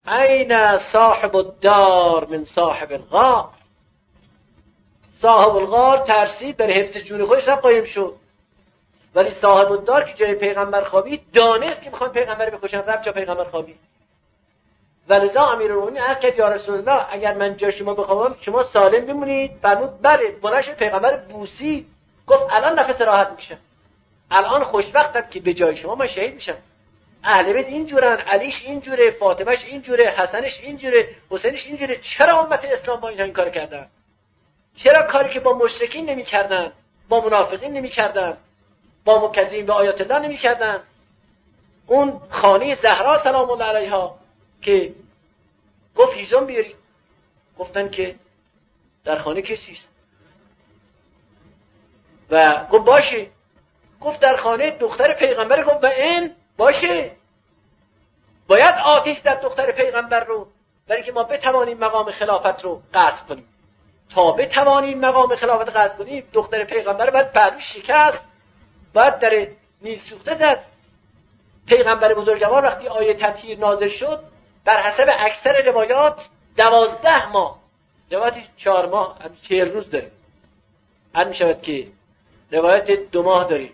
این صاحب الدار من صاحب الغار. صاحب الغار ترسید، برای حفظ جون خودش هم قایم شد، ولی صاحب الدار که جای پیغمبر خوابید دانست که میخوان پیغمبر بکشن، رفت جا پیغمبر خوابید. ولذا امیرالمومنین عرض کرد یا رسول الله اگر من جا شما بخوابم شما سالم بمونید؟ فرمود بله. بلند شد پیغمبر بوسید، گفت الان نفس راحت میکشم، الان خوشبختم که به جای شما من شهید میشم. اهل بیت اینجورن، علیش اینجوره، فاطمهش اینجوره، حسنش اینجوره، حسینش اینجوره. چرا امت اسلام با اینها این کار کردن؟ چرا کاری که با مشرکین نمی‌کردن، با منافقین نمی‌کردن، با مکذبین به آیات الله نمی‌کردن؟ اون خانه زهرا سلام الله علیها که گفت هیزم بیاری، گفتن که در خانه کسیست و گفت باشه. گفت در خانه دختر پیغمبر. گفت و این باشه، باید آتش در دختر پیغمبر رو، برای که ما بتوانیم مقام خلافت رو غصب کنیم. تا بتوانیم مقام خلافت غصب کنیم دختر پیغمبر باید پهلوش شکست، باید در نیز سوخته زد. پیغمبر بزرگوار وقتی آیه تطهیر نازل شد بر حسب اکثر روایات 12 ماه، روایت 4 ماه 40 روز داریم، هر می شود که روایت 2 ماه داریم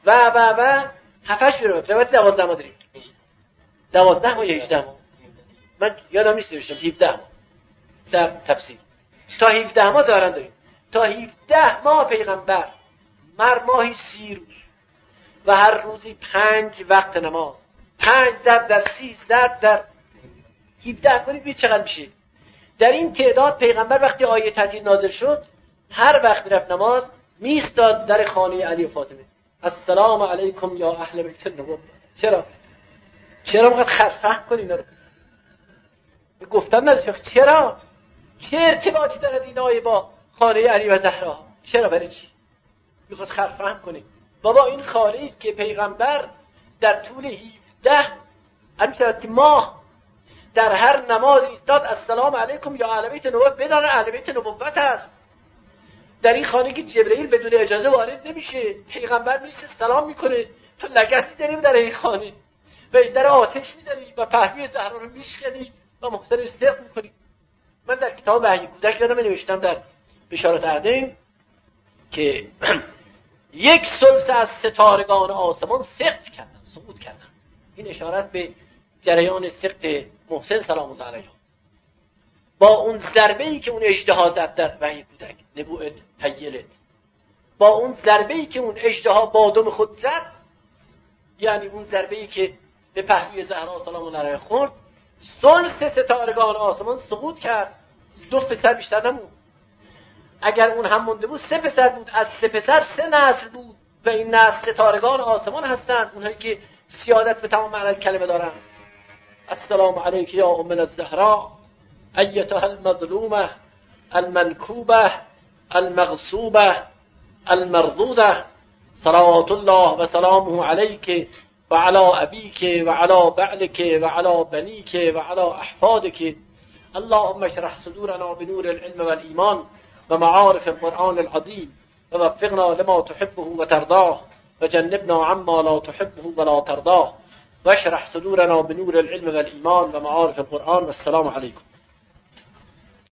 و 7 روایت 12 ماه داریم. 12 ماه یا 18 ماه من یادم نیست نوشتم، 17 ماه در تفسیر. تا 17 ماه ظاهرا داریم. تا 17 ماه پیغمبر مر ماهی 30 روز و هر روزی 5 وقت نماز، 5 ضرب در 30 ضرب در 17 کنید ببینید چقدر میشه. در این تعداد پیغمبر وقتی آیه تطهیر نازل شد هر وقت میرفت نماز میستاد در خانه علی و فاطمه، السلام علیکم یا اهل بیت النبوة. چرا میخواد خرفهم کنی اینا رو؟ گفتم نداشت. چرا؟ چه ارتباطی دارد این آیه با خانه علی و زهرا؟ چرا؟ برای چی میخواد خرفهم کنی؟ بابا این خانه است که پیغمبر در طول 17 ماه در هر نماز ایستاد السلام علیکم یا اهل بیت النبوة، بدان اهل بیت نبوت است. در این خانه که جبرئیل بدون اجازه وارد نمیشه، پیغمبر میشه سلام میکنه، تو لگد میزنی در این خانه و در آتش میزنی و پهلوی زهرا رو میشکنی و محسن سقف میکنی. من در کتاب وحی کودک یادم نوشتم در بشارت اهدیم که 1/3 از ستارگان آسمان سقط کردن، سقوط کردن. این اشارت به جریان سقط محسن سلام الله علیه با اون ضربه‌ای که اون اژدها زد در وحی کودک، نبوت حیلت، با اون ضربه‌ای که اون اژدها با دم خود زد، یعنی اون ضربه‌ای که به پهلوی زهرا سلام الله علیها خورد، 3 ستارگان آسمان سقوط کرد. 2 پسر بیشتر نموند. اگر اون هم مونده بود 3 پسر بود، از 3 پسر 3 نسل بود و این نسل ستارگان آسمان هستند، اونهایی که سیادت به تمام معنی کلمه دارن. السلام علیک یا ام الزهرا ایتها المظلومه المنکوبه المغصوبه المرضوده، صلوات الله و سلامه علیک و علی ابیک و علی بعلک و علی بنیک و علی احفادک. اللهم اشرح صدورنا بنور العلم والایمان و معارف القرآن العظیم و وفقنا لما تحبه و ترضاه و جنبنا عما لا تحبه ولا ترضاه و اشرح صدورنا بنور العلم والایمان و معارف القرآن. والسلام علیکم.